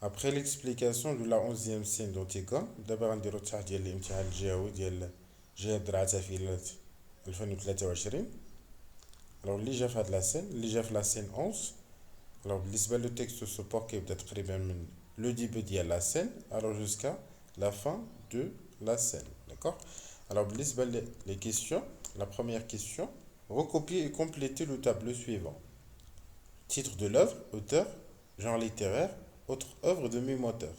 Après l'explication de la 11e scène d'Antigone, d'abord on dira ديال الامتحان الجهوي ديال جهاد العتافيلات 2023. Alors اللي جا في هاد لا scène اللي جا في لا scène 11. Alors بالنسبة لو texte support كيبدا تقريبا من le début ديال la scène alors jusqu'à la fin de la scène. D'accord? Alors بالنسبة les questions, la première question, recopier et compléter le tableau suivant. Titre de l'œuvre, auteur, genre littéraire, autre œuvre de même auteur.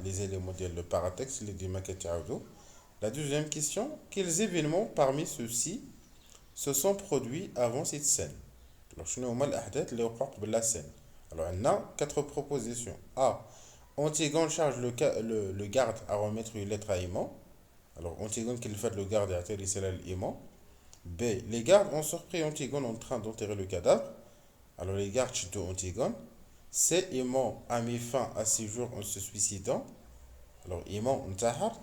Les éléments le paratexte, les maquettes. La deuxième question, quels événements parmi ceux-ci se sont produits avant cette scène? Alors, je vais la scène. Alors, on a quatre propositions. A. Antigone charge le garde à remettre une lettre à Iman. Alors, Antigone qui fait le garde à atterrir l'Iman. B. Les gardes ont surpris Antigone en train d'enterrer le cadavre. Alors, les gardes chutent Antigone. C. Iman a mis fin à ses jours en se suicidant. Alors, Iman Ntahar.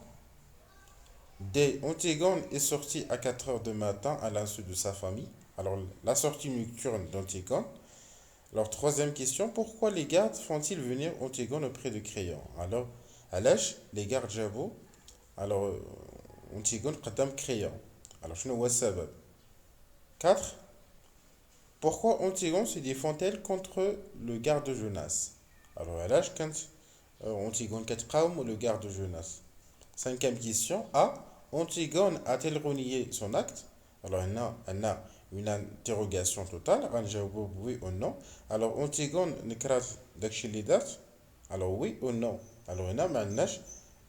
D. Antigone est sorti à 4 heures du matin à l'insu de sa famille. Alors, la sortie nocturne d'Antigone. Alors, troisième question, pourquoi les gardes font-ils venir Antigone auprès de Créon? Alors, à l'âge, les gardes Jabot. Alors, Antigone قدام Créon. Alors, je ne sais pas. 4. Pourquoi Antigone se défend-elle contre le garde de Jonas? Alors, à l'âge, quand Antigone ou le garde de Jonas. Cinquième question. A. Antigone a-t-elle renié son acte? Alors, on a une interrogation totale. On a oui ou non. Alors, Antigone ne crée d'actualité. Alors, oui ou non. Alors, on a maintenant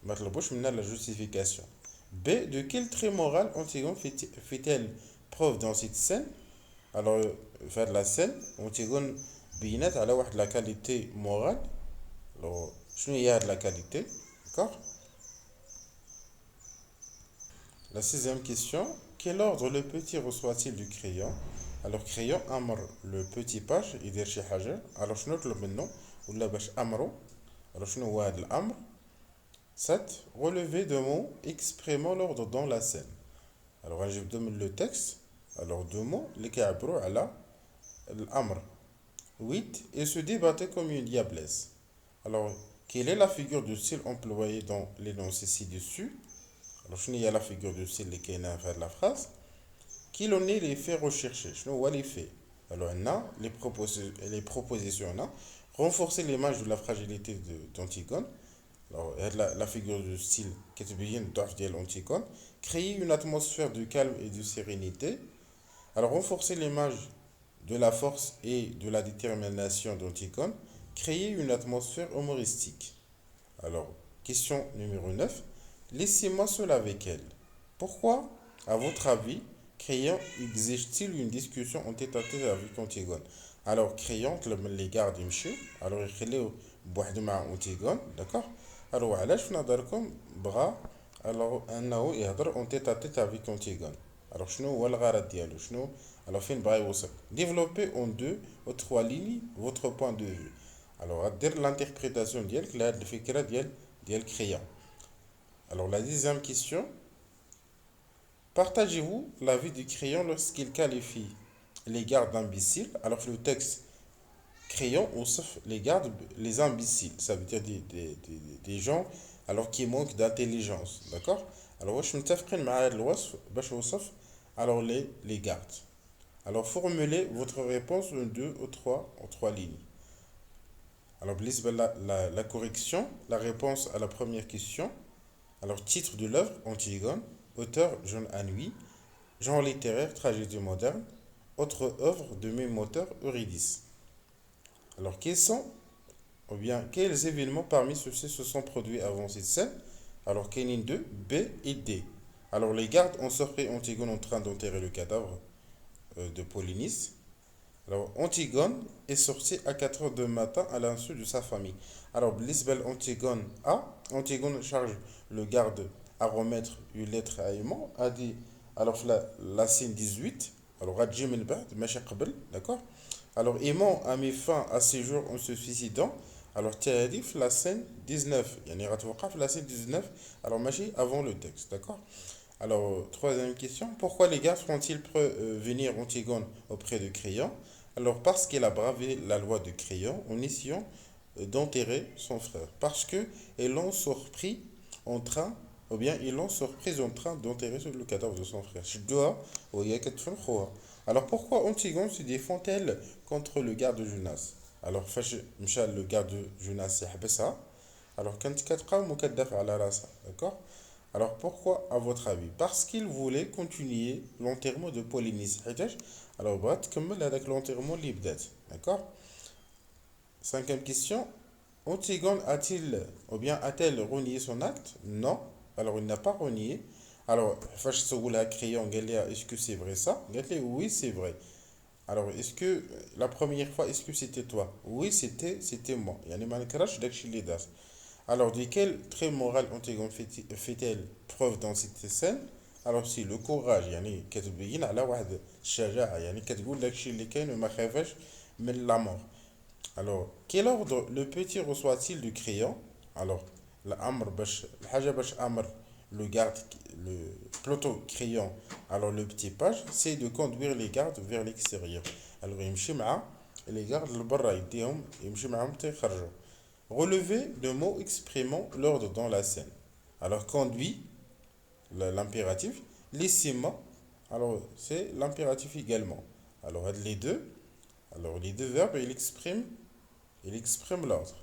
la justification. B. De quel trait moral Antigone fait-elle preuve dans cette scène? Alors, faire la scène, Antigone بينات على واحد la qualité morale. Alors, شنو هي هاد la qualité? D'accord? La sixième question, quel ordre le petit reçoit-il du crayon? Alors, crayon amr le petit page يدير شي حاجة. Alors, شنو نطلب منه ولا باش امرو؟ Alors, شنو هو هاد الامر؟ 7. Relever deux mots exprimant l'ordre dans la scène. Alors, je vous donne le texte. Alors, deux mots اللي كيعبروا على الامر. 8. Et se débattait comme une diablesse. Alors, quelle est la figure de style employée dans l'énoncé ci-dessus? Alors, je n'ai la figure de style qui est dans la phrase. Qui l'on est les faits recherchés? Je n'ai les faits. Alors, on a les propositions. On a renforcer l'image de la fragilité d'Antigone. Alors, la figure de style qui est bien dans l'Antigone. Créer une atmosphère de calme et de sérénité. Alors, renforcer l'image de la force et de la détermination d'Antigone. Créer une atmosphère humoristique. Alors, question numéro 9. Laissez-moi seul avec elle. Pourquoi, à votre avis, Créon exige-t-il une discussion en tête-à-tête avec Antigone? Alors, Créon, les garde monsieur. Alors, il خليه بوحده مع Antigone, d'accord? Alors, علاش في نظركم بغى alors انه يهضر en tête-à-tête avec Antigone? Alors, شنو هو الغرض ديالو؟ شنو alors فين بغى يوصل؟ Développez en deux ou trois lignes votre point de vue. Alors, غدير l'interprétation ديالك لهاد الفكرة ديال Créon. Alors, la deuxième question. Partagez-vous l'avis du crayon lorsqu'il qualifie les gardes d'imbéciles? Alors, le texte crayon, on sauf les gardes, les imbéciles. Ça veut dire des gens alors qui manquent d'intelligence. D'accord? Alors, je me alors les gardes. Alors, formulez votre réponse en deux ou trois lignes. Alors, la correction, la réponse à la première question. Alors, titre de l'œuvre, Antigone. Auteur, John Anhui. Genre littéraire, tragédie moderne. Autre œuvre de même auteur, Eurydice. Alors, quels événements parmi ceux-ci se sont produits avant cette scène? Alors, Kenin 2, B et D. Alors, les gardes ont surpris Antigone en train d'enterrer le cadavre de Polynice. Alors, Antigone est sorti à 4 heures du matin à l'insu de sa famille. Alors, Lisbeth Antigone A. Antigone charge le garde à remettre une lettre à Aimon. A dit, alors, la scène 18. Alors, Rajim el Bad, d'accord? Alors, Aimon a mis fin à ses jours en se suicidant. Alors, Théadif, la scène 19. Il y a la scène 19. Alors, magie avant le texte, d'accord? Alors, troisième question. Pourquoi les gardes font-ils venir Antigone auprès de Créon? Alors, parce qu'il a bravé la loi de Créon en essayant d'enterrer son frère. Parce que ils l'ont surpris en train, ou bien ils l'ont surprise en train d'enterrer le cadavre de son frère. Je dois, oui, alors pourquoi Antigone se défend-elle contre le garde de Junas? Alors, Michel, le garde de Junas, c'est ça. Alors, quand tu as d'accord? Alors, pourquoi, à votre avis? Parce qu'il voulait continuer l'enterrement de Polynice. Alors, comme avec l'enterrement libre, d'accord? Cinquième question. Antigone a-t-il, ou bien a-t-elle renié son acte? Non. Alors, il n'a pas renié. Alors, Crayon, est-ce que c'est vrai ça? Oui, c'est vrai. Alors, est-ce que la première fois, est-ce que c'était toi? Oui, c'était moi. Yani ma نكرهش داكشي اللي دار. Alors, de quel trait moral Antigone fait-elle preuve dans cette scène? Alors, si le courage, يعني كتبين على واحد الشجاعة، يعني كتقول داكشي اللي كاين وما خافاش من la mort. Alors, quel ordre le petit reçoit-il du crayon? Alors, l'amr الحاجة باش أمر le garde, le plutôt crayon, alors le petit page, c'est de conduire les gardes vers l'extérieur. Alors, يمشي مع les gardes لبرا يديهم يمشي معاهم حتى يخرجوا. Relever le mot exprimant l'ordre dans la scène. Alors, conduit, l'impératif. Lissima, alors c'est l'impératif également. Alors, les deux verbes, il exprime l'ordre.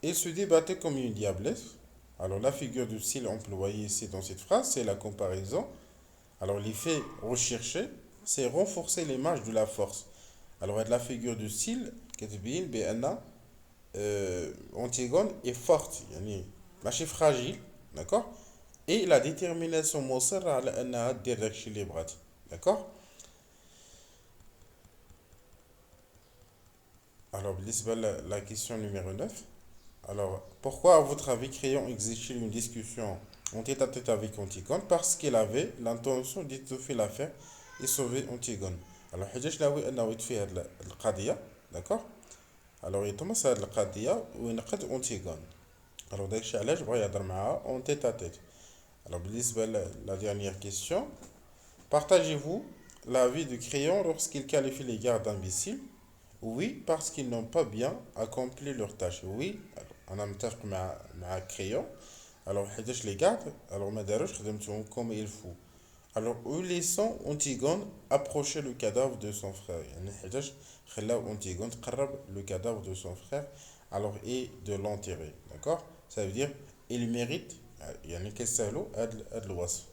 Il se débattait comme une diablesse. Alors, la figure de style employée ici dans cette phrase, c'est la comparaison. Alors, l'effet recherché, c'est renforcer l'image de la force. Alors, la figure de style, كتبين بأن Antigone est forte, يعني ماشي fragile, d'accord? Et la détermination مصرة على أنها دير داكشي اللي بغات, d'accord? Alors, بالنسبة la question numéro 9. Alors, pourquoi, à votre avis, Crayon exige-t-il une discussion en tête-à-tête avec Antigone? Parce qu'il avait l'intention d'étoffer l'affaire et sauver Antigone. Alors, حيتاش ناوي أنه يطفي هاد القضية, d'accord? Alors, يتمس هاد القضية وينقذ أنتيغون. Alors, داكشي علاش بغا يهضر معاها en tête-à-tête. Alors, بالنسبة la dernière question. Partagez-vous l'avis de Crayon lorsqu'il qualifie les gardes d'imbéciles? Oui, parce qu'ils n'ont pas bien accompli leur tâche. Oui, أنا متفق مع Crayon. Alors, حيتاش les gardes, alors ما داروش خدمتهم comme il faut. Alors, eux laissant Antigone approcher le cadavre de son frère. يعني حيتاش خلاو Antigone تقرب le cadavre de son frère, alors et de l'enterrer. D'accord? Ça veut dire il mérite يعني كيستاهلوا هاد الوصف.